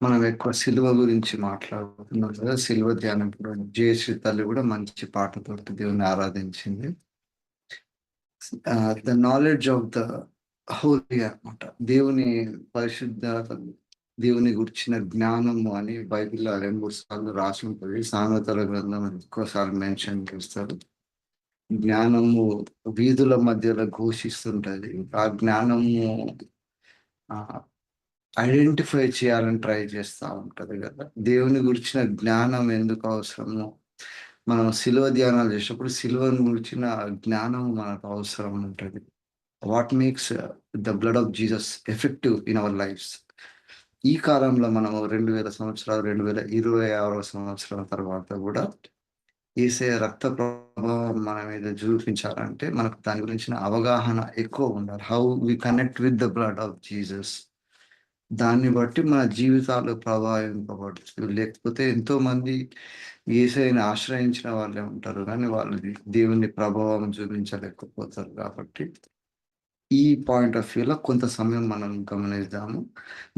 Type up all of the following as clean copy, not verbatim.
మనం ఎక్కువ సిలువ గురించి మాట్లాడుతున్నాం కదా. సిలువ ధ్యానం కూడా జయశ్రీ తల్లి కూడా మంచి పాటతోటి దేవుని ఆరాధించింది. The knowledge of the holy అనమాట. దేవుని పరిశుద్ధ, దేవుని గురించిన జ్ఞానము అని బైబిల్లో 2-3 సార్లు రాసి ఉంటుంది. సామెతల గ్రంథం ఎక్కువసార్లు మెన్షన్ చేస్తారు. జ్ఞానము వీధుల మధ్యలో ఘోషిస్తుంటది. ఆ జ్ఞానము ఆ ఐడెంటిఫై చేయాలని ట్రై చేస్తూ ఉంటది కదా. దేవుని గురించిన జ్ఞానం ఎందుకు అవసరము, మనం సిలువ ధ్యానాలు చేసినప్పుడు సిలువను గురించిన జ్ఞానం మనకు అవసరం ఉంటుంది. What makes the blood of Jesus effective in our lives. ఈ కాలంలో మనము 2000 సంవత్సరాలు, 2026వ సంవత్సరం తర్వాత కూడా యేసయ్య రక్త ప్రభావం మన మీద చూపించాలంటే మనకు దాని గురించిన అవగాహన ఎక్కువ ఉండాలి. How we connect with the blood of Jesus. దాన్ని బట్టి మన జీవితాలు ప్రభావింపబడతాయి. లేకపోతే ఎంతో మంది యేసయ్యని ఆశ్రయించిన వాళ్ళే ఉంటారు, కానీ వాళ్ళు దేవుని ప్రభావం చూపించలేకపోతారు. కాబట్టి ఈ పాయింట్ ఆఫ్ వ్యూలో కొంత సమయం మనం గమనిద్దాము.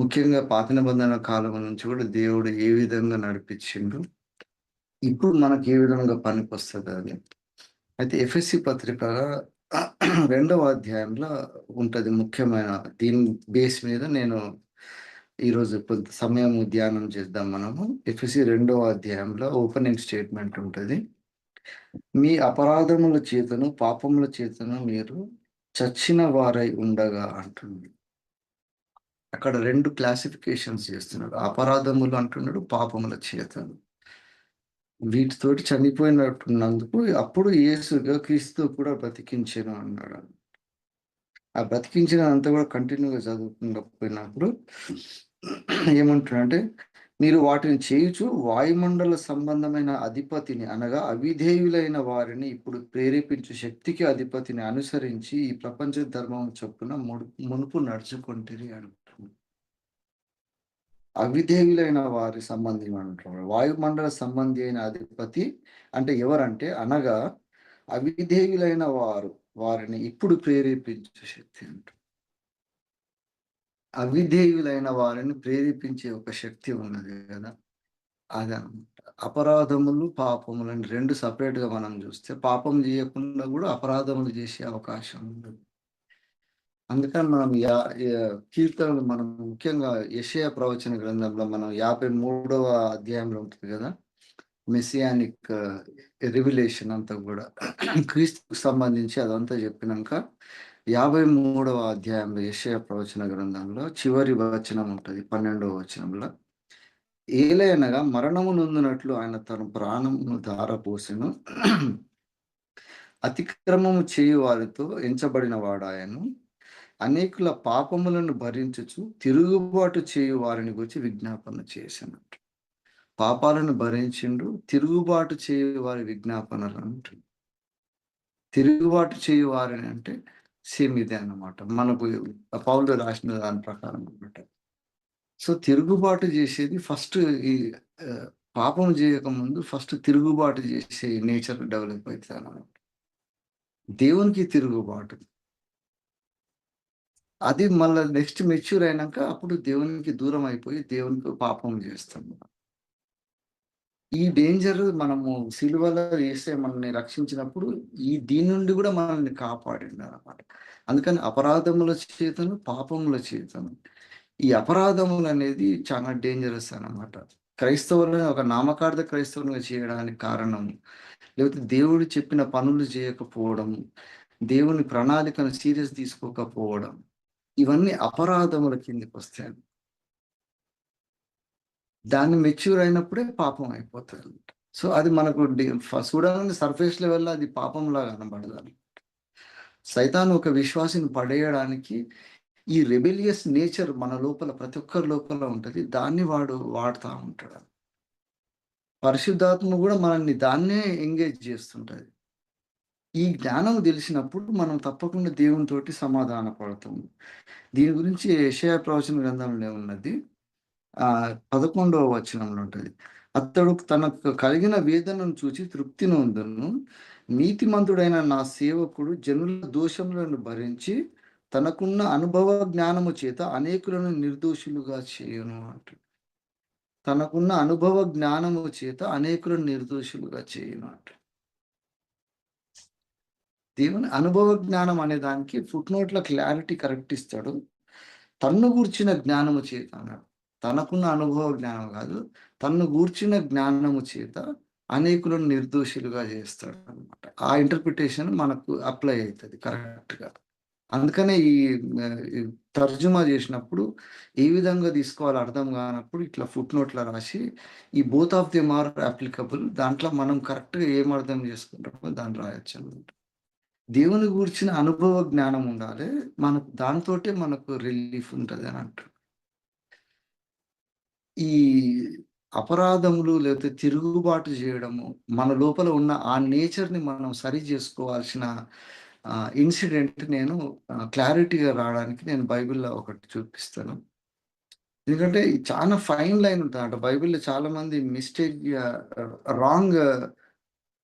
ముఖ్యంగా పాత నిబంధన కాలం నుంచి కూడా దేవుడు ఏ విధంగా నడిపించిండు, ఇప్పుడు మనకి ఏ విధంగా పనికొస్తుంది అది. అయితే ఎఫెసీ పత్రిక 2వ అధ్యాయంలో ఉంటది ముఖ్యమైన. దీని బేస్ మీద నేను ఈరోజు కొంత సమయం ధ్యానం చేద్దాం. మనము ఎఫెసీ 2వ అధ్యాయంలో ఓపెనింగ్ స్టేట్మెంట్ ఉంటుంది. మీ అపరాధముల చేతను పాపముల చేతను మీరు చచ్చిన వారై ఉండగా అంటుంది. అక్కడ 2 క్లాసిఫికేషన్స్ చేస్తున్నాడు. అపరాధములు అంటున్నాడు, పాపముల చేతను. వీటితోటి చనిపోయినట్టున్నందుకు అప్పుడు యేసుగా క్రీస్తు కూడా బ్రతికించెను అన్నాడు. ఆ బ్రతికించిన అంతా కూడా కంటిన్యూగా చదువుకుండకపోయినప్పుడు ఏమంటున్నాడంటే, మీరు వాటిని చేయుచు వాయుమండల సంబంధమైన అధిపతిని అనగా అవిధేయులైన వారిని ఇప్పుడు ప్రేరేపించు శక్తికి అధిపతిని అనుసరించి ఈ ప్రపంచ ధర్మం చొప్పున మునుపు నడుచుకుంటుంది అంటున్నాడు. అవిధేయులైన వారి సంబంధి అంటున్నాడు. వాయుమండల సంబంధి అయిన అధిపతి అంటే ఎవరంటే, అనగా అవిధేయులైన వారిని ఇప్పుడు ప్రేరేపించే శక్తి అంట. అవిధేయులైన వారిని ప్రేరేపించే ఒక శక్తి ఉన్నది కదా, అదనమాట. అపరాధములు పాపములు అని 2 సపరేట్ గా మనం చూస్తే, పాపం చేయకుండా కూడా అపరాధములు చేసే అవకాశం ఉంది. అందుకని మనం కీర్తనలు మనం ముఖ్యంగా యెషయా ప్రవచన గ్రంథంలో మనం 53వ అధ్యాయంలో ఉంటుంది కదా, మెసియానిక్ రివిలేషన్ అంతా కూడా క్రీస్తుకు సంబంధించి అదంతా చెప్పినాక 53వ అధ్యాయంలో యెషయా ప్రవచన గ్రంథంలో చివరి వచనం ఉంటుంది, 12వ వచనంలో. ఏలయనగా మరణము నొందినట్లు ఆయన తన ప్రాణమును ధారపోసెను, అతిక్రమము చేయు వారితో ఎంచబడిన వాడాయను, అనేకుల పాపములను భరించుచు తిరుగుబాటు చేయు వారిని గురించి విజ్ఞాపన చేసినట్టు. పాపాలను భరించిండు, తిరుగుబాటు చేయు వారి విజ్ఞాపనలు అంటారు. తిరుగుబాటు చేయు వారిని అంటే సేమ్ ఇదే అన్నమాట, మనకు పౌలు రాసిన దాని ప్రకారం అనమాట. సో తిరుగుబాటు చేసేది ఫస్ట్ ఈ పాపం చేయకముందు ఫస్ట్ తిరుగుబాటు చేసే నేచర్ డెవలప్ అవుతుంది అన్నమాట. దేవునికి తిరుగుబాటు, అది మళ్ళీ నెక్స్ట్ మెచ్యూర్ అయినాక అప్పుడు దేవునికి దూరం అయిపోయి దేవునికి పాపం చేస్తాం. ఈ డేంజర్ మనము సిలువలో వేసే మనల్ని రక్షించినప్పుడు దీని నుండి కూడా మనల్ని కాపాడింది అనమాట. అందుకని అపరాధముల చేతను పాపముల చేతను, ఈ అపరాధములు అనేది చాలా డేంజరస్ అనమాట. క్రైస్తవులను ఒక నామకార్థ క్రైస్తవులుగా చేయడానికి కారణం, లేకపోతే దేవుడు చెప్పిన పనులు చేయకపోవడం, దేవుని ప్రణాళికను సీరియస్ తీసుకోకపోవడం, ఇవన్నీ అపరాధముల కిందికి వస్తాయి. దాన్ని మెచ్యూర్ అయినప్పుడే పాపం అయిపోతుంది. సో అది మనకు చూడాలని సర్ఫేస్ లెవెల్లో అది పాపంలా కనబడదు. సైతాను ఒక విశ్వాసిని పడేయడానికి ఈ రెబెలియస్ నేచర్ మన లోపల ప్రతి ఒక్కరి లోపల ఉంటుంది, దాన్ని వాడుతూ ఉంటాడు. పరిశుద్ధాత్మ కూడా మనల్ని దాన్నే ఎంగేజ్ చేస్తుంటది. ఈ జ్ఞానం తెలిసినప్పుడు మనం తప్పకుండా దేవునితోటి సమాధాన పడతాము. దీని గురించి యెషయా ప్రవచన గ్రంథంలో ఉన్నది, 11వ వచనంలో ఉంటుంది. అతడు తనకు కలిగిన వేదనను చూచి తృప్తి నొందును, నీతిమంతుడైన నా సేవకుడు జనుల దోషములను భరించి తనకున్న అనుభవ జ్ఞానము చేత అనేకులను నిర్దోషులుగా చేయును అంటాడు. తనకున్న అనుభవ జ్ఞానము చేత అనేకులను నిర్దోషులుగా చేయును అంట. దేవుని అనుభవ జ్ఞానం అనే దానికి ఫుట్‌నోట్‌లో క్లారిటీ కరెక్ట్ ఇస్తాడు. తన్ను గూర్చిన జ్ఞానము చేత అన్నాడు. తనకున్న అనుభవ జ్ఞానం గాదు. తన్ను గూర్చిన జ్ఞానము చేత అనేకులను నిర్దోషులుగా చేస్తాడనమాట. ఆ ఇంటర్ప్రిటేషన్ మనకు అప్లై అయితది కరెక్ట్‌గా. అందుకనే ఈ తర్జుమా జేసినప్పుడు ఏ విధంగా తీసుకోవాలో అర్థం గానప్పుడు ఇట్లా ఫుట్‌నోట్‌లో రాసి ఈ both of them are applicable దాంట్లో మనం కరెక్ట్‌గా ఏం అర్థం చేసుకుంటామో దాన్ని రాయొచ్చనమాట. దేవుని గూర్చిన అనుభవ జ్ఞానం ఉండాలే. మనకు దాంతోటే మనకు రిలీఫ్ ఉంటదని అంటారు. ఈ అపరాధములు లేకపోతే తిరుగుబాటు జేయడము, మన లోపల ఉన్న ఆ నేచర్‌ని మనం సరి జేసుకోవాల్సిన ఇన్సిడెంట్ నేను క్లారిటీగా రావడానికి నేను బైబిల్‌లో ఒకటి చూపిస్తాను. ఎందుకంటే చాలా ఫైన్ లైన్ ఉంటదంట. బైబిల్‌లో చాలా మంది మిస్టేక్‌గా రాంగ్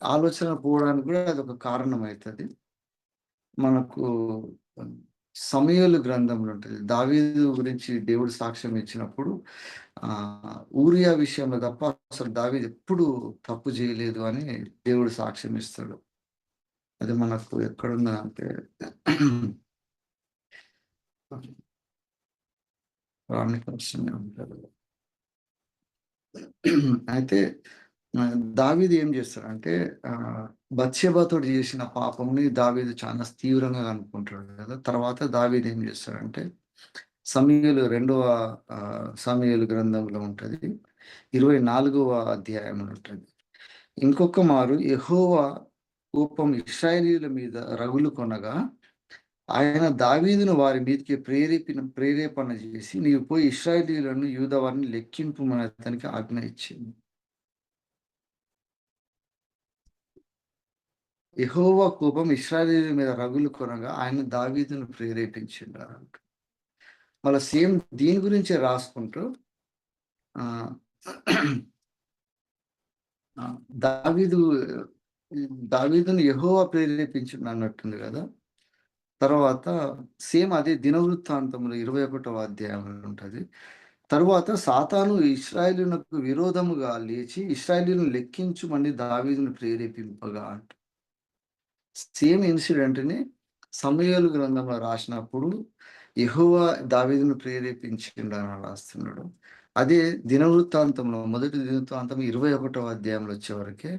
ఆలోచన పోవడానికి గూడా అదొక కారణం అయితది. మనకు సమూయేలు గ్రంథంలో ఉంటది. దావీదు గురించి దేవుడు సాక్ష్యం ఇచ్చినప్పుడు ఊరియా విషయంలో తప్ప అసలు దావీదు ఎప్పుడు తప్పు చేయలేదు అని దేవుడు సాక్ష్యం ఇస్తాడు. అది మనకు ఎక్కడున్నదంటే రాణికర్షణ ఉంటారు. అయితే దావీదు ఏం చేస్తాడంటే బత్షెబతోటి చేసిన పాపంని దావీదు చాలా తీవ్రంగా అనుకుంటాడు కదా! తర్వాత దావీదు ఏం చేస్తాడంటే సమూయేలు రెండవ సమూయేలు గ్రంథంలో ఉంటది. 24వ అధ్యాయంలో ఉంటది. ఇంకొక మారు యెహోవా కోపం ఇశ్రాయేలీయుల మీద రగులుకొనగా ఆయన దావీదును వారి మీదికి ప్రేరేపణ చేసి నీవు పోయి ఇశ్రాయేలీయులను యూదా వారిని లెక్కింపుమని అతనికి ఆజ్ఞ ఇచ్చింది. యెహోవా కోపం ఇశ్రాయేలీయుల మీద రగులుకొనగా ఆయన దావీదును ప్రేరేపించిండారంట. మళ్ళా సేమ్ దీని గురించే రాసుకుంటూ ఆహ్, దావీదు దావీదును యెహోవా ప్రేరేపించిండన్నట్టుంది గదా! తర్వాత సేమ్ అదే దినవృత్తాంతంలో 21వ అధ్యాయంలో ఉంటది. తరువాత సాతాను ఇశ్రాయేలీయునకు విరోధముగా లేచి ఇశ్రాయేలీయులను లెక్కించుమని దావీదును ప్రేరేపింపగా అంట. సేమ్ ఇన్సిడెంట్‌ని సమూయేలు గ్రంథంలో రాసినప్పుడు యెహోవా దావీదును ప్రేరేపించిండని రాస్తున్నాడు. అదే దినవృత్తాంతంలో మొదటి దినవృత్తాంతం 21వ అధ్యాయంలో వచ్చేవరకే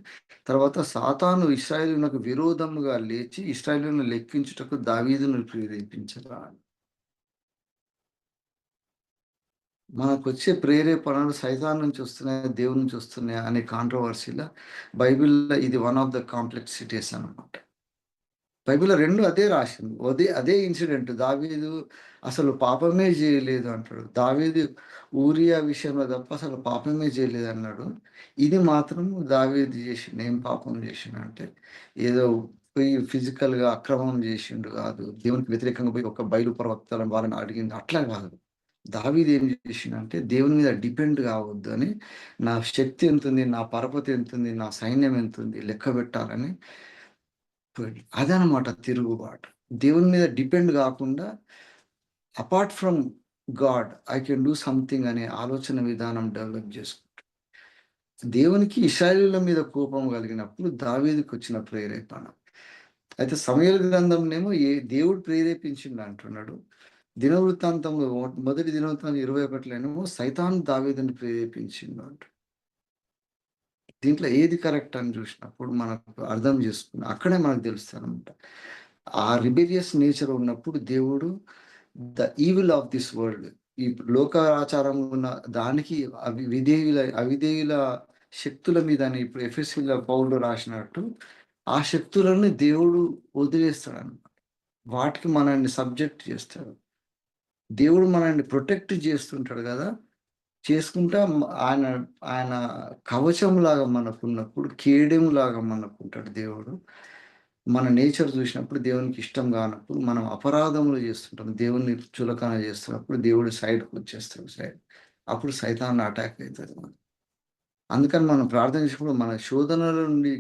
తర్వాత సాతాను ఇశ్రాయేలీయునకు విరోధముగా లేచి ఇశ్రాయేలీయులను లెక్కించుటకు దావీదును ప్రేరేపించగా. మనకొచ్చే ప్రేరేపణలు సైతాన్ నుంచి వస్తున్నాయా? దేవుని నుంచి వస్తున్నాయా? అనే కాంట్రోవర్సీ‌ల బైబిల్‌లో ఇది వన్ ఆఫ్ ద కాంప్లెక్సిటీస్ అన్నమాట. బైబిల్‌లో 2 అదే రాసింది. అదే ఇన్సిడెంట్. దావీదు అసలు పాపమే జేయలేదు అంటాడు. దావీదు ఊరియా విషయంలో తప్ప అసలు పాపమే జేయలేదన్నాడు. ఇది మాత్రం దావీదు జేసిండు. ఏం పాపం జేసిండంటే ఏదో పోయి ఫిజికల్‌గా అక్రమం జేసిండు గాదు. దేవునికి వ్యతిరేకంగా పోయి ఒక బయలు ప్రవక్తలను వాళ్ళని అడిగిండు. అట్లా గాదు. దావీదు ఏం జేసిండంటే దేవుని మీద డిపెండ్ గావద్దు అని నా శక్తి ఎంతుంది? నా పరపతి ఎంతుంది? నా సైన్యం ఎంతుంది? లెక్కబెట్టాలని అదనమాట తిరుగుబాటు. దేవుని మీద డిపెండ్ గాకుండా apart from God I can do something అనే ఆలోచన విధానం డెవలప్ చేసుకుంటాడు. దేవునికి ఇశ్రాయేలీయుల మీద కోపం కలిగినప్పుడు దావీదుకొచ్చిన ప్రేరేపణ. అయితే సమూయేలు గ్రంథంనేమో దేవుడు ప్రేరేపించిండు అంటున్నాడు. దినవృత్తాంతంలో మొదటి దినవృత్తాంతం 21లోనేమో సైతాను దావీదుని ప్రేరేపించిండు అంట. దీంట్లో ఏది కరెక్ట్ అని చూసినప్పుడు మనకు అర్థం చేసుకుని అక్కడే మనకు తెలుస్తదనమాట. ఆ రిబెలియస్ నేచర్ ఉన్నప్పుడు దేవుడు the evil of this world ఈ లోకాచారం ఉన్న దానికి అవిధేయుల శక్తుల మీదని ఇప్పుడు ఎఫెసీయుల పౌలు రాసినట్టు ఆ శక్తులను దేవుడు వదిలేస్తాడన్నమాట. వాటికి మనల్ని సబ్జెక్ట్ చేస్తాడు. దేవుడు మనల్ని ప్రొటెక్ట్ చేస్తుంటాడు గదా! చేసుకుంటా ఆయన ఆయన కవచంలాగా మనకున్నప్పుడు, కేడెంలాగా మనకుంటాడు దేవుడు. మన నేచర్ చూసినప్పుడు దేవునికి ఇష్టం గానప్పుడు, మనం అపరాధములు చేస్తుంటాం. దేవుడిని చులకన చేస్తున్నప్పుడు దేవుడు సైడ్‌కొచ్చేస్తాడు. అప్పుడు సైతాను అటాక్ అయితది మనకి. అందుకని మనం ప్రార్థన చేసినప్పుడు మన శోధనల నుండి,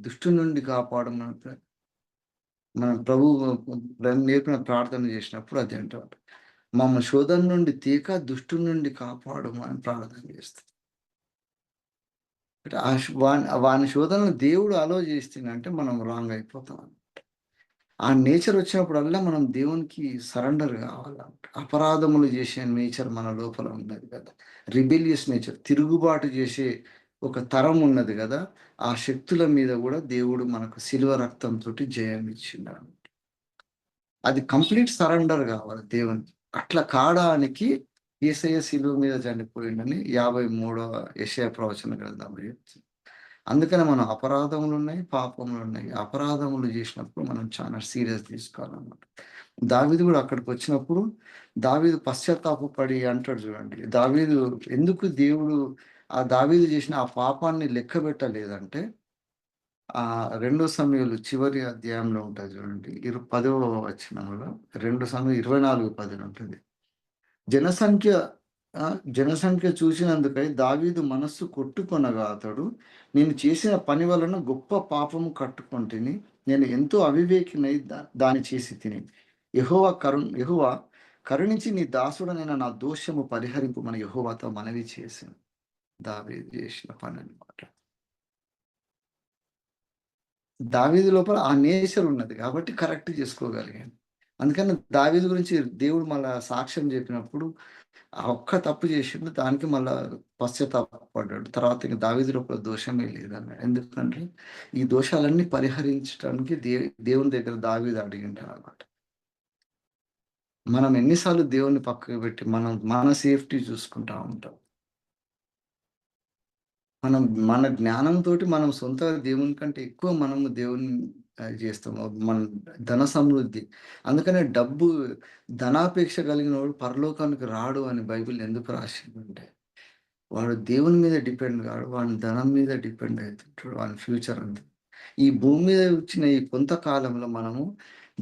దుష్టుని నుండి కాపాడమని మన ప్రభువు నేర్పిన ప్రార్థన చేసినప్పుడు అది అంటాడు. మమ్మ శోధన నుండి తీక దుష్టుని నుండి కాపాడము అని ప్రార్థన చేస్తాం. అంటే వాని శోధనలు దేవుడు అలో చేస్తుండంటే మనం రాంగ్ అయిపోతాం. ఆ నేచర్ వచ్చినప్పుడల్లా మనం దేవునికి సరెండర్ కావాలంట. అపరాధములు చేసే నేచర్ మన లోపల ఉన్నది కదా! రిబెలియస్ నేచర్, తిరుగుబాటు చేసే ఒక తరం ఉన్నది గదా! ఆ శక్తుల మీద గూడా దేవుడు మనకు శిలువ రక్తంతోటి జయం ఇచ్చిండు. అది కంప్లీట్ సరెండర్ గావాలి దేవునికి. అట్లా కాడానికి యేసయ్య శిలువ మీద చనిపోయిండని 53వ యెషయా ప్రవచన గ్రంథంలో చెప్తుంది. అందుకనే మనం అపరాధములున్నాయి, పాపములున్నాయి. అపరాధములు జేసినప్పుడు మనం చాలా సీరియస్ తీసుకోవాలన్నమాట. దావీదు గూడా అక్కడికొచ్చినప్పుడు దావీదు పశ్చాత్తాపపడి అంటాడు చూడండి. దావీదు ఎందుకు దేవుడు దావీదు చేసిన ఆ పాపాన్ని లెక్కబెట్టలేదంటే 2 సమూయేలు చివరి అధ్యాయంలో ఉంటది చూడండి. 10వ వచనంలో 2 సమూయేలు 24:10 ఉంటది. జనసంఖ్య జనసంఖ్య చూసినందుకై దావీదు మనస్సు కొట్టుకొనగా అతడు, నేను చేసిన పని వలన గొప్ప పాపము కట్టుకొంటిని. నేను ఎంతో అవివేకినై దాని చేసి తిని. యెహోవా కరుణించి నీ దాసుడనైన నా దోషము పరిహరింపుమని యెహోవాతో మనవి చేశాను. దావీదు చేసిన పనన్నమాట. దావీదు లోపల ఆ నేచర్ ఉన్నది కాబట్టి కరెక్ట్ చేసుకోగలిగాను. అందుకని దావీదు గురించి దేవుడు మళ్ళా సాక్ష్యం చెప్పినప్పుడు ఆ ఒక్క తప్పు చేసిండు. దానికి మళ్ళా పశ్చాత్తాపపడ్డాడు. తర్వాత ఇంక దావీదు లోపల దోషమే లేదన్నాడు. ఎందుకంటే ఈ దోషాలన్నీ పరిహరించడానికి దేవుని దగ్గర దావీదు అడిగిండనమాట. మనం ఎన్ని సార్లు దేవుడిని పక్కకు పెట్టి మన సేఫ్టీ చూసుకుంటా ఉంటాం. మన జ్ఞానంతోటి మనం సొంతగా దేవుని కంటే ఎక్కువ మనము దేవున్ని చేస్తాం. మన ధన సమృద్ధి. అందుకనే ధనాపేక్ష కలిగినోడు పరలోకానికి రాడు అని బైబిల్ ఎందుకు రాసిందంటే, వాడు దేవుని మీద డిపెండ్ కాడు. వాని ధనం మీద డిపెండ్ అయితుంటాడు. వాని ఫ్యూచర్ అంతా. ఈ భూమి మీద వచ్చిన ఈ కొంతకాలంలో మనము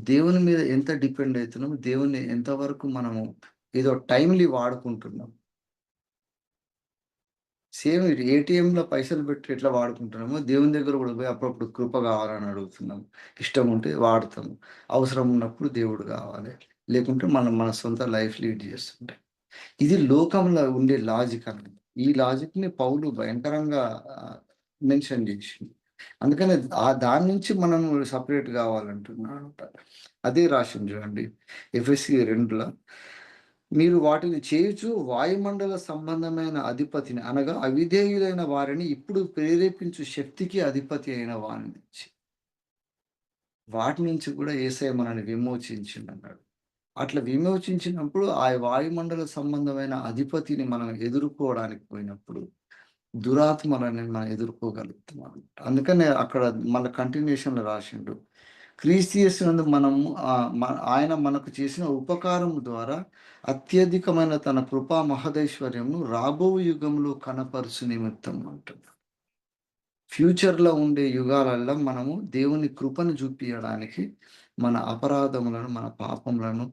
దేవుని మీద ఎంత డిపెండ్ అయితున్నాం, దేవున్ని ఎంతవరకు మనము ఏదో టైమ్‌లీ వాడుకుంటున్నాం. సేమ్ ఇది ఏటీఎంలో పైసలు పెట్టి ఎట్లా వాడుకుంటున్నామో, దేవుని దగ్గర గూడా పోయి అప్పుడప్పుడు కృప కావాలని అడుగుతున్నాం. ఇష్టం ఉంటే వాడతాము. అవసరం ఉన్నప్పుడు దేవుడు కావాలి. లేకుంటే మనం మన సొంత లైఫ్ లీడ్ చేస్తుంటాం. ఇది లోకంలో ఉండే లాజిక్ అన్నమాట. ఈ లాజిక్‌ని పౌలు భయంకరంగా ఆహ్, మెన్షన్ చేసిండు. అందుకనే దాని నుంచి మనం సెపరేట్ కావాలంటున్నాడట. అదే రాసిండు చూడండి. ఎఫెసీ 2లో మీరు వాటిని చేయుచు వాయుమండల సంబంధమైన అధిపతిని అనగా అవిధేయులైన వారిని ఇప్పుడు ప్రేరేపించు శక్తికి అధిపతి అయిన వాని నుంచి. వాటి నుంచి కూడా యేసయ్య మనల్ని విమోచించిండన్నాడు. అట్లా విమోచించినప్పుడు ఆ వాయుమండల సంబంధమైన అధిపతిని మనం ఎదుర్కోవడానికి పోయినప్పుడు దురాత్మలని మనం ఎదుర్కోగలుగుతాం. అందుకనే అక్కడ మళ్ళా కంటిన్యూషన్‌లో రాసిండు. క్రీస్తు యేసునందు మనము ఆయన మనకు చేసిన ఉపకారము ద్వారా అత్యధికమైన తన కృపా మహదైశ్వర్యమును రాబో యుగంలో కనపరుచు నిమిత్తం అంటున్నాడు. ఫ్యూచర్‌లో ఉండే యుగాలల్లో మనము దేవుని కృపను చూపియడానికి మన అపరాధములను, మన పాపములను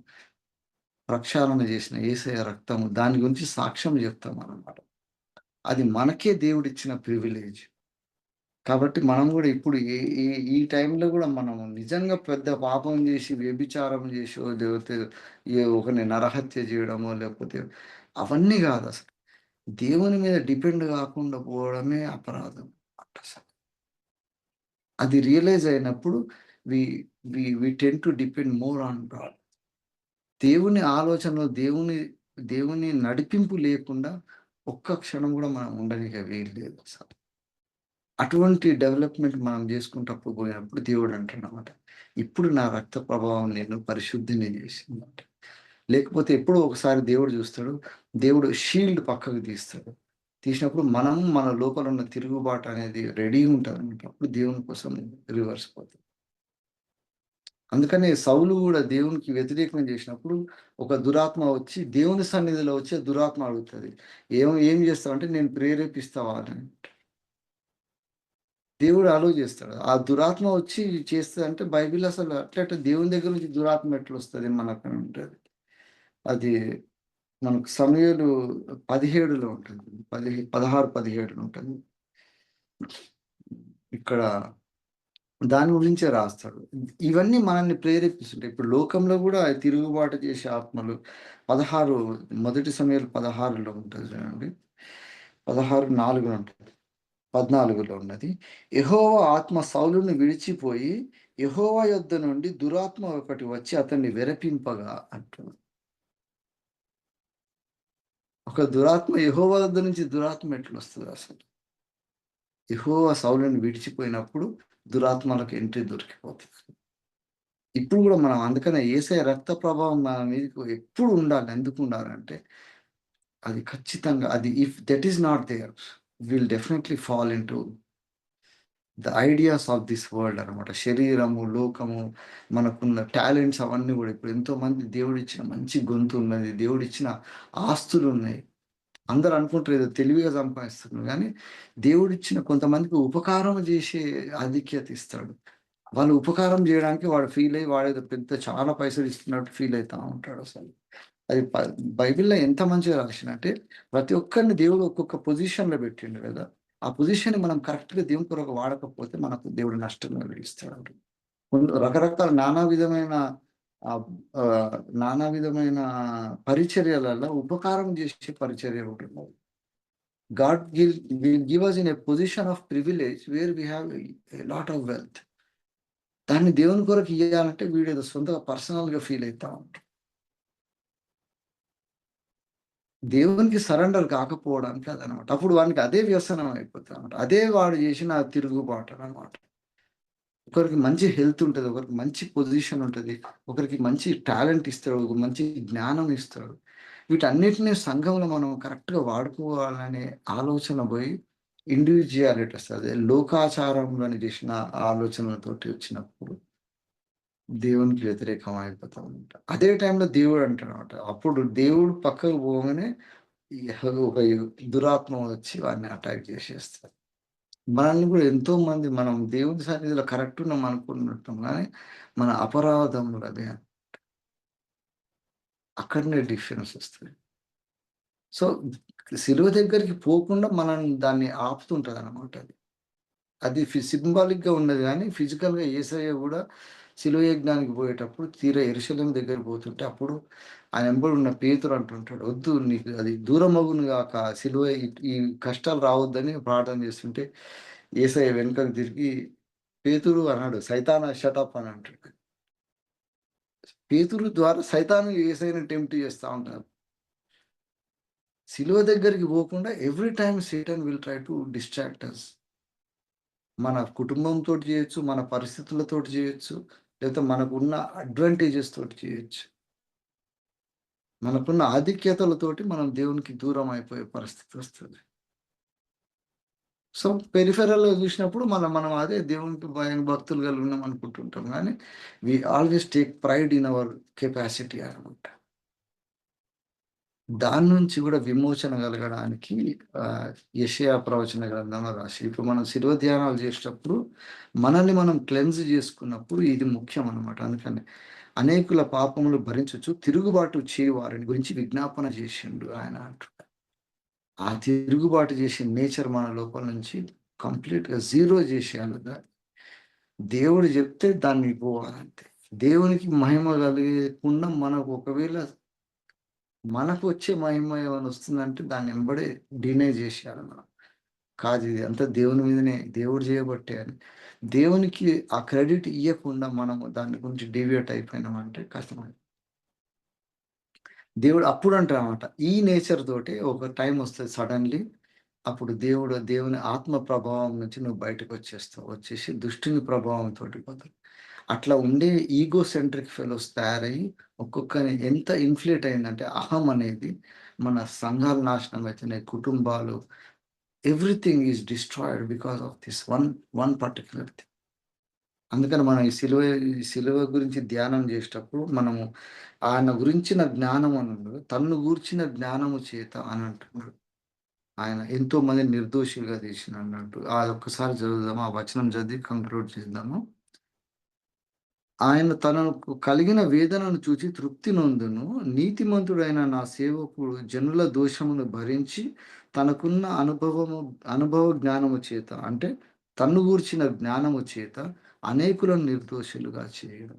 ప్రక్షాళన చేసిన యేసయ్య రక్తము దాని గురించి సాక్ష్యం చెప్తామనమాట. అది మనకే దేవుడిచ్చిన ప్రివిలేజ్. కాబట్టి మనం గూడా ఇప్పుడు ఈ ఈ ఈ టైంలో గూడా మనం నిజంగా పెద్ద పాపం జేసి, వ్యభిచారం జేసో, లేకపోతే ఒకరిని నరహత్య జేయడమో, లేకపోతే అవన్నీ గాదసలు. దేవుని మీద డిపెండ్ గాకుండా పోవడమే అపరాధం అసలు. అది రియలైజ్ అయినప్పుడు we we tend to depend more on God. దేవుని ఆలోచనలో దేవుని నడిపింపు లేకుండా ఒక్క క్షణం గూడా మనం ఉండనీకి వీల్లేదు అసలు. అటువంటి డెవలప్‌మెంట్ మనం జేసుకుంటప్పుడు పోయినప్పుడు దేవుడు అంటాడనమాట. ఇప్పుడు నా రక్త ప్రభావం నిన్ను పరిశుద్ధిని జేసిందంట. లేకపోతే ఎప్పుడో ఒకసారి దేవుడు జూస్తాడు. దేవుడు షీల్డ్ పక్కకు తీస్తాడు. తీసినప్పుడు మనం మన లోపల ఉన్న తిరుగుబాటు అనేది రెడీ ఉంటదనమాట. అప్పుడు దేవుని కోసం రివర్స్ పోతాం. అందుకనే సౌలు గూడా దేవునికి వ్యతిరేకం జేసినప్పుడు ఒక దురాత్మ వచ్చి దేవుని సన్నిధిలో వచ్చి ఆ దురాత్మ అడుగుతది. ఏం జేస్తావంటే నేను ప్రేరేపిస్తావా అని. దేవుడు అలో చేస్తాడు. ఆ దురాత్మ వచ్చి చేస్తదంటే బైబిల్ అసలు అట్లెట్ట దేవుని దగ్గర నుంచి దురాత్మ ఎట్లొస్తది మనకని ఉంటది. అది మనకు సమూయేలు 17లో ఉంటుంది. 16, 17లో ఉంటుంది. ఇక్కడ దాని గురించే రాస్తాడు. ఇవన్నీ మనల్ని ప్రేరేపిస్తుంటాయి. ఇప్పుడు లోకంలో గూడా తిరుగుబాటు చేసే ఆత్మలు 16 మొదటి సమూయేలు 16లో ఉంటది చూడండి. 16:4 ఉంటది. 14లో ఉన్నది. యెహోవా ఆత్మ సౌలును విడిచిపోయి, యెహోవా యొద్ద నుండి దురాత్మ ఒకటి వచ్చి అతన్ని వెరపింపగా అంటున్నాడు. ఒక దురాత్మ యెహోవా వద్ద నుంచి దురాత్మ ఎట్లొస్తదసలు? యెహోవా సౌలుని విడిచిపోయినప్పుడు దురాత్మలకు ఎంట్రీ దొరికిపోతది. ఇప్పుడు గూడా మనం అందుకనే యేసయ్య రక్త ప్రభావం మన మీదకు ఎప్పుడు ఉండాలి. ఎందుకు ఉండాలంటే, అది ఖచ్చితంగా అది if that is not there will definitely fall into the ideas of this world అనమాట. శరీరము, లోకము, మనకున్న టాలెంట్స్ అవన్నీ గూడా ఇప్పుడు ఎంతోమంది దేవుడిచ్చిన మంచి గొంతున్నది. దేవుడిచ్చిన ఆస్తులున్నాయి. అందరూ అనుకుంటారు ఏదో తెలివిగా సంపాదిస్తున్నారు గానీ, దేవుడిచ్చిన కొంతమందికి ఉపకారం జేసే ఆధిక్యత ఇస్తాడు. వాళ్ళు ఉపకారం జేయడానికి వాడు ఫీలయ్యి వాడేదో పెద్ద చాలా పైసలు ఇస్తున్నట్టు ఫీలయితా ఉంటాడసలు. అది బైబిల్‌లో ఎంత మంచిగా రాసిండంటే, ప్రతి ఒక్కరిని దేవుడు ఒక్కొక్క పొజిషన్‌లో పెట్టిండు గదా! ఆ పొజిషన్‌ని మనం కరెక్ట్‌గా దేవుని కొరకు వాడకపోతే మనకు దేవుడు నష్టంగా విధిస్తాడు. రకరకాల ఆహ్, నానా విధమైన పరిచర్యలలో ఉపకారం చేసే పరిచర్య ఒకటున్నది. God will give us in a position of privilege where we have a lot of wealth. దాన్ని దేవుని కొరకు ఇయ్యాలంటే వీడేదో సొంతగా పర్సనల్‌గా ఫీల్ అయితా ఉంటాడు. దేవునికి సరెండర్ కాకపోవడానికి అదనమాట. అప్పుడు వానికి అదే వ్యసనం అయిపోతదనమాట. అదే వాడు చేసిన తిరుగుబాటనమాట. ఒకరికి మంచి హెల్త్ ఉంటది. ఒకరికి మంచి పొజిషన్ ఉంటది. ఒకరికి మంచి టాలెంట్ ఇస్తాడు. ఒక మంచి జ్ఞానం ఇస్తాడు. వీటన్నిటిని సంఘంలో మనం కరెక్ట్‌గా వాడుకోవాలనే ఆలోచన పోయి ఇండివిడ్యుయాలిటీ వస్తది. లోకాచారంలోని చేసిన ఆలోచనలతోటి వచ్చినప్పుడు దేవునికి వ్యతిరేకం అయిపోతామనమాట. అదే టైంలో దేవుడు అంటాడనమాట. అప్పుడు దేవుడు పక్కకు పోగానే ఒక దురాత్మ వచ్చి వాడిని అటాక్ చేసేస్తది. మనల్ని కూడా ఎంతోమంది మనం దేవుని సన్నిధిలో కరెక్ట్ ఉన్నాం అనుకుంటుంటాం గానీ, మన అపరాధములు అదే. అక్కడనే డిఫరెన్స్ వస్తది. సో, సిలువ దగ్గరికి పోకుండా మనం దాన్ని ఆపుతుంటదనమాట అది. అది సింబాలిక్‌గా ఉన్నది గానీ, ఫిజికల్‌గా యేసయ్య గూడా శిలువ యజ్ఞానికి పోయేటప్పుడు తీరా యెరూషలేము దగ్గరికి పోతుంటే, అప్పుడు ఆయన వెంబడి ఉన్న పేతురు అంటుంటాడు, "వద్దు నీకు అది దూరమగును గాక సిలువ ఈ కష్టాలు రావద్దని" ప్రార్థన చేస్తుంటే, యేసయ్య వెనుకకు తిరిగి పేతురు అన్నాడు, "సైతానా షటప్" అని అంటాడు. పేతురు ద్వారా సైతాను యేసయ్యని టెంప్ట్ చేస్తా ఉంటారు. సిలువ దగ్గరికి పోకుండా every time Satan will try to distract us. మన కుటుంబంతోటి చేయొచ్చు, మన పరిస్థితులతోటి చేయొచ్చు, లేకపోతే మనకున్న అడ్వాంటేజెస్ తోటి చేయొచ్చు. మనకున్న ఆధిక్యతలతోటి మనం దేవునికి దూరం అయిపోయే పరిస్థితి వస్తది. సో, పెరిఫెరల్‌గా చూసినప్పుడు మనం అదే దేవునికి భక్తులు కలిగి ఉన్నాం అనుకుంటుంటాం గానీ, we always take pride in our capacity అన్నమాట. దాని నుంచి గూడా విమోచన కలగడానికి ఆహ్, యెషయా ప్రవచన గ్రంథంలో రాసి ఇప్పుడు మనం శిలువ ధ్యానాలు చేసేటప్పుడు మనల్ని మనం క్లెన్స్ చేసుకున్నప్పుడు ఇది ముఖ్యమనమాట. అందుకని అనేకుల పాపములు భరించుచు తిరుగుబాటు చేయు వారిని గురించి విజ్ఞాపన చేసిండు ఆయన అంటున్నాడు. ఆ తిరుగుబాటు చేసే నేచర్ మన లోపల నుంచి కంప్లీట్‌గా జీరో చేసేయాలి దాన్ని. దేవుడు చెప్తే దాన్ని పోవాలంతే. దేవునికి మహిమ కలిగకుండా మనకు ఒకవేళ మనకొచ్చే మహిమ ఏమైనా వస్తుందంటే దాన్ని ఎంబడే డినై జేసేయాలి మనం. కాదు ఇది అంతా దేవుని మీదనే దేవుడు చేయబట్టే అని. దేవునికి ఆ క్రెడిట్ ఇయ్యకుండా మనము దాని గురించి డీవియేట్ అయిపోయినామంటే కష్టమే. దేవుడు అప్పుడు అంటాడనమాట. ఈ నేచర్ తోటి ఒక టైమ్ వస్తది సడెన్‌లీ. అప్పుడు దేవుని ఆత్మ ప్రభావం నుంచి నువ్వు బయటకొచ్చేస్తావు. వచ్చేసి దుష్టుని ప్రభావంతోటి పోతావు. అట్లా ఉండే ఈగో సెంట్రిక్ ఫెలోస్ తయారయ్యి ఒక్కొక్కని ఎంత ఇన్‌ఫ్లేట్ అయిందంటే అహం అనేది మన సంఘాలు నాశనం అయితున్నాయి. కుటుంబాలు everything is destroyed because of this one particular thing. అందుకని మనం ఈ సిలువ గురించి ధ్యానం చేసేటప్పుడు మనము ఆయన గురించిన జ్ఞానం అని ఉండదు. తన్ను గూర్చిన జ్ఞానము చేత అని అంటున్నాడు. ఆయన ఎంతో మందిని నిర్దోషులుగా తీసిండన్నట్టు. అదొక్కసారి చదువుదాము. ఆ వచనం చదివి కంక్లూడ్ చేద్దాము. ఆయన తనకు కలిగిన వేదనను చూచి తృప్తి నొందును. నీతిమంతుడైన నా సేవకుడు జనుల దోషమును భరించి తనకున్న అనుభవ జ్ఞానము చేత అంటే తన్ను గూర్చిన జ్ఞానము చేత అనేకులను నిర్దోషులుగా చేయడం.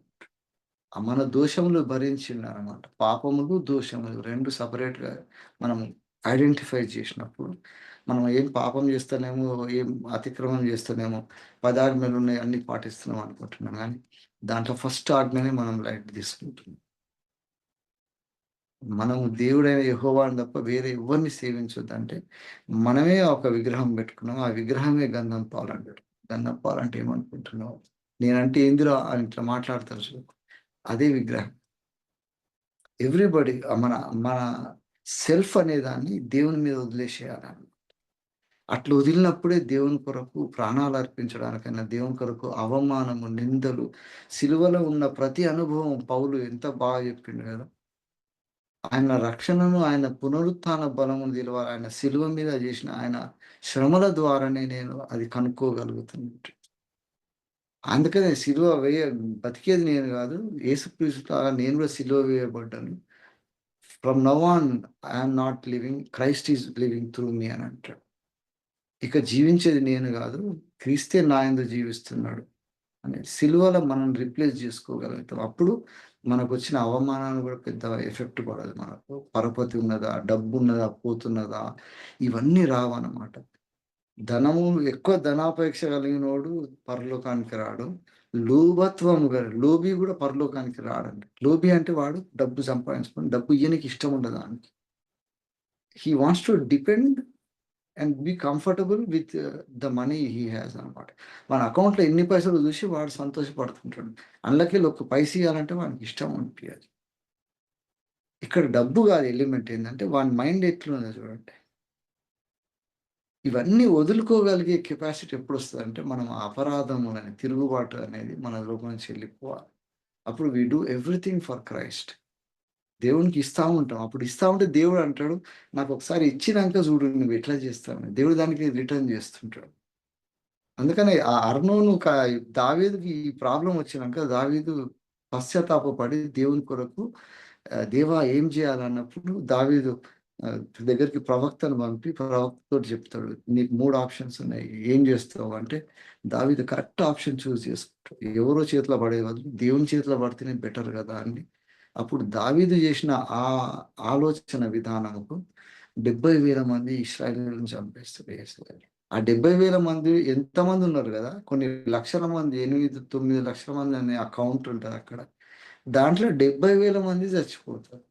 మన దోషములు భరించిండనమాట. పాపములు, దోషములు 2 సెపరేట్‌గా మనం ఐడెంటిఫై చేసినప్పుడు మనం ఏం పాపం చేస్తేనేమో, ఏం అతిక్రమం చేస్తేనేమో 10 ఆజ్ఞలున్నాయి అన్నీ పాటిస్తున్నాం అనుకుంటున్నాం గానీ, దాంట్లో ఫస్ట్ ఆజ్ఞనే మనం లైట్ తీసుకుంటున్నాం. మనము దేవుడైన యెహోవాను తప్ప వేరే ఎవ్వరిని సేవించొద్దంటే, మనమే ఒక విగ్రహం పెట్టుకున్నాం. ఆ విగ్రహమే గంధం పాలంటాడు. గంధం పాలంటే ఏమనుకుంటున్నావు? నేనంటే ఏందిరా అని ఇట్లా మాట్లాడతారు చూడు. అదే విగ్రహం. ఎవ్రీబడీ మన మన సెల్ఫ్ అనే దాన్ని దేవుని మీద వదిలేసేయాలని. అట్లా వదిలినప్పుడే దేవుని కొరకు ప్రాణాలు అర్పించడానికైనా, దేవుని కొరకు అవమానము, నిందలు, సిలువలో ఉన్న ప్రతి అనుభవం పౌలు ఎంత బాగా చెప్పిండు గదా! ఆయన రక్షణను, ఆయన పునరుత్థాన బలమును తెలవాలి. ఆయన శిలువ మీద చేసిన ఆయన శ్రమల ద్వారానే నేను అది కనుక్కోగలుగుతున్నట్టు. అందుకనే సిలువ బతికేది నేను గాదు. యేసుక్రీస్తు లాగా నేను గూడా సిలువ వేయబడ్డాను. From now on I am not living. Christ is living through me అని అంటాడు. ఇక జీవించేది నేను గాదు. క్రీస్తే నా యందు జీవిస్తున్నాడు అని సిలువలో మనం రిప్లేస్ జేసుకోగలుగుతాం. అప్పుడు మనకొచ్చిన అవమానాలు గూడా పెద్ద ఎఫెక్ట్ పడదు మనకు. పరపతి ఉన్నదా? డబ్బున్నదా? పోతున్నదా? ఇవన్నీ రావన్నమాట. ధనము ఎక్కువ ధనాపేక్ష కలిగినోడు పరలోకానికి రాడు. లోభి గూడా పరలోకానికి రాడండి. లోభి అంటే వాడు డబ్బు సంపాదించుకొని డబ్బు ఇయ్యనీకి ఇష్టం ఉండదు ఆనికి. He wants to depend and be comfortable with the money he has అన్నమాట. మన అకౌంట్‌లో ఎన్ని పైసలు చూసి వాడు సంతోషపడుతుంటాడు. అందులోకెళ్ళి ఒక పైస ఇయ్యాలంటే వానికి ఇష్టం అనిపియదు. ఇక్కడ డబ్బు కాదు ఎలిమెంట్ ఏందంటే వాని మైండ్ ఎట్లుందో చూడండి. ఇవన్నీ వదులుకోగలిగే కెపాసిటీ ఎప్పుడొస్తదంటే మనం ఆ అపరాధములని, తిరుగుబాటు అనేది మనలోకి నుంచి వెళ్ళిపోవాలి. అప్పుడు we do everything for Christ. దేవునికి ఇస్తా ఉంటాం. అప్పుడు ఇస్తా ఉంటే దేవుడు అంటాడు, నాకొకసారి ఇచ్చినంక చూడు నువ్వెట్లా చేస్తావని. దేవుడు దానికి రిటర్న్ చేస్తుంటాడు. అందుకనే ఆ అర్నోను దావీదుకి ఈ ప్రాబ్లమ్ వచ్చినంక దావీదు పశ్చాత్తాపపడి దేవుని కొరకు దేవా ఏం చేయాలన్నప్పుడు దావీదు ఆహ్, దగ్గరికి ప్రవక్తను పంపి ప్రవక్తతోటి చెప్తాడు. నీకు 3 ఆప్షన్స్ ఉన్నాయి. ఏం చేస్తావు అంటే దావీదు కరెక్ట్ ఆప్షన్ చూజ్ చేసుకుంటాడు. ఎవరో చేతిలో పడే బదులు దేవుని చేతిలో పడితేనే బెటర్ కదా అని. అప్పుడు దావీదు చేసిన ఆ ఆలోచన విధానముకు 70,000 మంది ఇశ్రాయేలీయులను చంపేస్తాడు యేసయ్య. ఆ 70,000 మంది ఎంతమందున్నారు గదా! కొన్ని లక్షల మంది 8, 9 లక్షల మంది అనే ఆ కౌంట్ ఉంటదక్కడ. దాంట్లో 70,000 మంది చచ్చిపోతారు.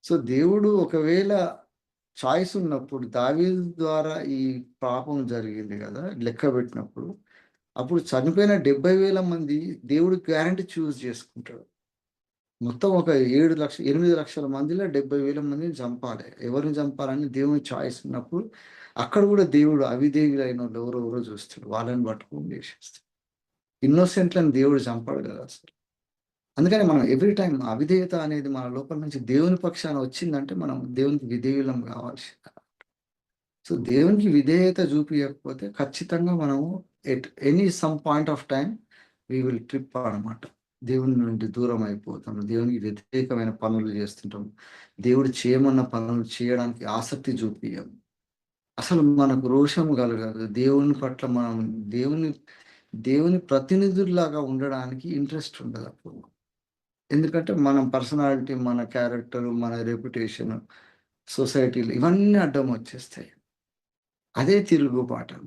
సో, దేవుడు ఒకవేళ చాయిస్ ఉన్నప్పుడు దావీదు ద్వారా ఈ పాపం జరిగింది గదా! లెక్కబెట్టినప్పుడు, అప్పుడు చనిపోయిన 70,000 మంది దేవుడు గ్యారంటీ చూజ్ చేసుకుంటాడు. మొత్తం ఒక 8,00,000 మందిలో 70,000 మందిని చంపాలి. ఎవరిని చంపాలని దేవుని చాయిస్ ఉన్నప్పుడు, అక్కడ గూడా దేవుడు అవిధేయులైనోళ్ళు ఎవరెవరో చూస్తాడు. వాళ్ళని పట్టుకొని చేసేస్తాడు. ఇన్నోసెంట్‌లని దేవుడు చంపడు గదా అసలు. అందుకని మనం ఎవ్రీ టైమ్ అవిధేయత అనేది మన లోపల నుంచి దేవుని పక్షాన వచ్చిందంటే, మనం దేవునికి విధేయులం గావాల్సిందే. సో, దేవునికి విధేయత చూపియకపోతే ఖచ్చితంగా మనము some point of time we will trip అన్నమాట. దేవుని నుండి దూరం అయిపోతాం. దేవునికి వ్యతిరేకమైన పనులు చేస్తుంటాం. దేవుడు చేయమన్న పనులు చేయడానికి ఆసక్తి చూపియం. అసలు మనకు రోషం కలగదు. దేవుని పట్ల మనం దేవుని దేవుని ప్రతినిధుల్లాగా ఉండడానికి ఇంట్రెస్ట్ ఉండదప్పుడు. ఎందుకంటే మనం పర్సనాలిటీ, మన క్యారెక్టర్, మన రెప్యుటేషన్, సొసైటీలో ఇవన్నీ అడ్డం వచ్చేస్తాయి. అదే తిరుగుబాటు.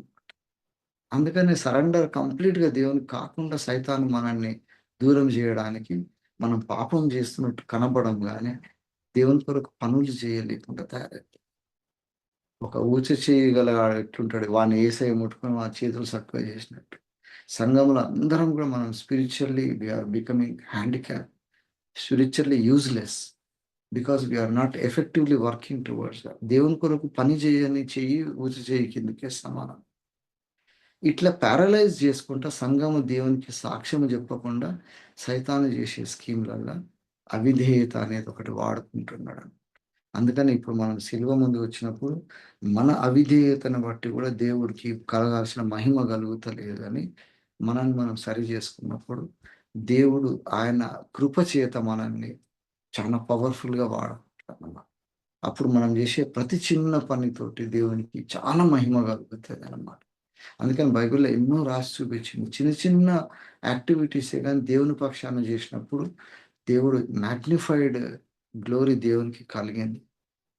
అందుకని సరెండర్ కంప్లీట్‌గా దేవునికి కాకుండా సైతాను మనల్ని దూరం జేయడానికి మనం పాపం జేస్తున్నట్టు కనపడంగానే దేవుని కొరకు పనులు చేయలేకుండా తయారవుతాం. ఒక ఊచ చేయగల ఎట్లుంటాడు వాడిని యేసయ్య ముట్టుకొని వాని చేతులు సక్కగా చేసినట్టు. సంఘంలో అందరం గూడా మనం spiritually we are becoming handicapped, spiritually useless. Because we are not effectively working towards that. దేవుని కొరకు పని చేయని చెయ్యి ఊచ చెయ్యి కిందకే సమానం. ఇట్లా పారలైజ్ చేసుకుంటా సంఘము దేవునికి సాక్ష్యము చెప్పకుండా సైతాను చేసే స్కీమ్‌లల్ల అవిధేయత అనేది ఒకటి వాడుకుంటున్నాడు. అందుకని ఇప్పుడు మనం సిలువ ముందు వచ్చినప్పుడు మన అవిధేయతను బట్టి కూడా దేవుడికి కలగాల్సిన మహిమ కలుగుతలేదని మనల్ని మనం సరి చేసుకున్నప్పుడు దేవుడు ఆయన కృప చేత మనల్ని చాలా పవర్‌ఫుల్‌గా వాడుకుంటాడన్నమాట. అప్పుడు మనం చేసే ప్రతి చిన్న పనితోటి దేవునికి చాలా మహిమ కలుగుతదనమాట. అందుకని బైబిల్‌లో ఎన్నో రాసి చూపించింది. చిన్న చిన్న యాక్టివిటీసే గాని దేవుని పక్షాన చేసినప్పుడు దేవుడు మాగ్నిఫైడ్ గ్లోరీ దేవునికి కలిగింది.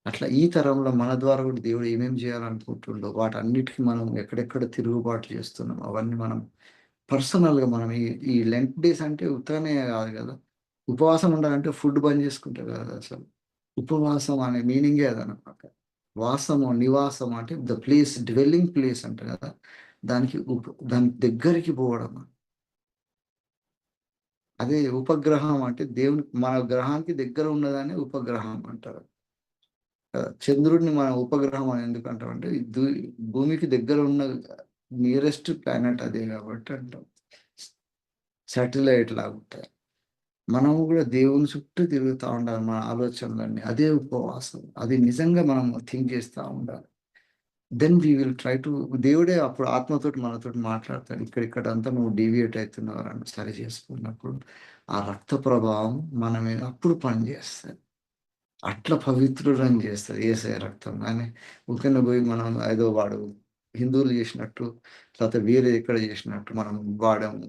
అట్లా ఈ తరంలో మన ద్వారా కూడా దేవుడు ఏమేం చేయాలనుకుంటుండో వాటన్నిటికి మనం ఎక్కడెక్కడ తిరుగుబాటు చేస్తున్నాం అవన్నీ మనం పర్సనల్‌గా మనం ఈ లెంట్ డేస్ అంటే ఉత్తగానే కాదు కదా! ఉపవాసం ఉండాలంటే ఫుడ్ బంద్ చేసుకుంటే కాదు అసలు. ఉపవాసం అనే మీనింగే అదనమాట. వాసము, నివాసం అంటే ద ప్లేస్, డ్వెల్లింగ్ ప్లేస్ అంటారు కదా! దాని దగ్గరికి పోవడం. అదే ఉపగ్రహం అంటే మన గ్రహానికి దగ్గర ఉన్నదాన్ని ఉపగ్రహం అంటారు. చంద్రుడిని మనం ఉపగ్రహం అని ఎందుకు అంటామంటే భూమికి దగ్గర ఉన్న నియరెస్ట్ ప్లానెట్ అదే కాబట్టి అంటాం. సాటిలైట్ లాగుంటాయి. మనము గూడా దేవుని చుట్టూ తిరుగుతా ఉండాలి మన ఆలోచనలన్నీ. అదే ఉపవాసం. అది నిజంగా మనం థింక్ చేస్తా ఉండాలి. Then we will try to దేవుడే అప్పుడు ఆత్మతోటి మనతోటి మాట్లాడతాడు. ఇక్కడంతా నువ్వు డీవియేట్ అయితున్నావురా అని సరి చేసుకున్నప్పుడు, ఆ రక్త ప్రభావం మన మీద అప్పుడు పనిచేస్తది. అట్లా పవిత్రులని చేస్తది యేసయ్య రక్తం. కానీ ఊకనే పోయి మనం ఏదో వాడు హిందువులు చేసినట్టు, లేకపోతే వేరే ఎక్కడ చేసినట్టు మనం వాడము.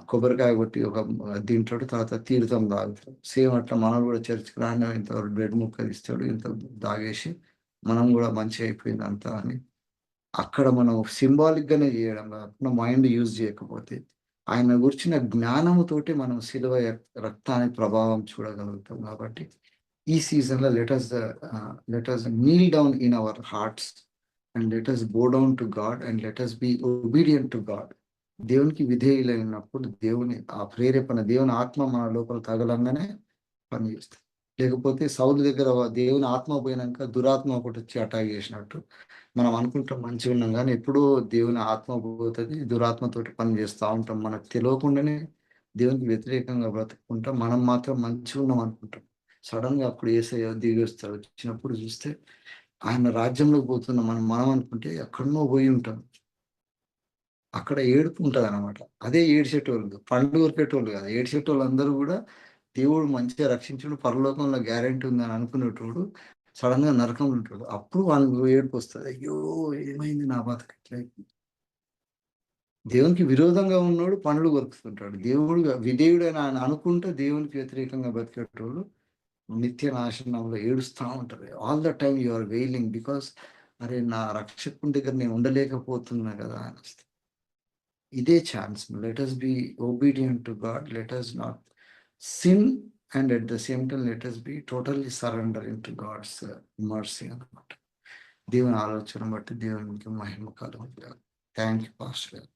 కొబ్బరికాయ కొట్టి ఒక తింటాడు. తర్వాత తీర్థం తాగుతాడు. సేమ్ అట్లా మనం కూడా చర్చ్‌కి రాగానే ఇంత బ్రెడ్ ముక్క ఇస్తాడు. ఇంత తాగేసి మనం కూడా మంచిగా అయిపోయిందంతా అని అక్కడ మనం సింబాలిక్‌గానే చేయడం కాకుండా మైండ్ యూజ్ చేయకపోతే, ఆయన గూర్చిన జ్ఞానముతోటి మనం శిలువ రక్తానికి ప్రభావం చూడగలుగుతాం కాబట్టి, ఈ సీజన్‌లో let us kneel down in our hearts and let us bow down to God and let us be obedient to God. దేవునికి విధేయులైనప్పుడు ఆ ప్రేరేపణ దేవుని ఆత్మ మన లోపల తగలంగానే పనిచేస్తది. లేకపోతే సౌలు దగ్గర దేవుని ఆత్మ పోయినంక దురాత్మ ఒకటొచ్చి అటాక్ చేసినట్టు మనం అనుకుంటాం మంచిగున్నాం గానీ, ఎప్పుడో దేవుని ఆత్మ పోతది. దురాత్మతోటి పని చేస్తా ఉంటాం. మనకు తెలవకుండానే దేవునికి వ్యతిరేకంగా బ్రతుక్కుంటాం. మనం మాత్రం మంచిగున్నాం అనుకుంటాం. సడెన్‌గా అప్పుడు యేసయ్య దిగొస్తాడు. వచ్చినప్పుడు చూస్తే ఆయన రాజ్యంలోకి పోతున్నాం మనం అనుకుంటే ఎక్కడనో పోయి ఉంటాం. అక్కడ ఏడుపు ఉంటదనమాట. అదే ఏడ్చేటోళ్ళు. పండ్లు కొరికేటోళ్ళు కాదు. ఏడ్చేటోళ్ళందరూ గూడా దేవుడు మంచిగా రక్షించుండు, పరలోకంలో గ్యారంటీ ఉందని అనుకునేటోడు సడెన్‌గా నరకంలో ఉంటాడు. అప్పుడు వానికి ఏడుపొస్తది. అయ్యో! ఏమైంది నా బతుకు ఇట్లయిపోయింది. దేవునికి విరోధంగా ఉన్నోడు పండ్లు కొరుకుతుంటాడు. విధేయుడని ఆయన అనుకుంటే దేవునికి వ్యతిరేకంగా బతికేటోళ్ళు నిత్య నాశనంలో ఏడుస్తా ఉంటారు. All the time you are wailing because అరే! నా రక్షకుని దగ్గర నేను ఉండలేకపోతున్నా గదా! అనేసి. ఇదే chance. Let us be obedient to God. Let us not sin and at the same time let us be totally surrendering to God's mercy అన్నమాట. దేవుని ఆలోచన బట్టి దేవునికి మహిమ కలుగును గాక. థాంక్ యూ పాస్టర్ గారు.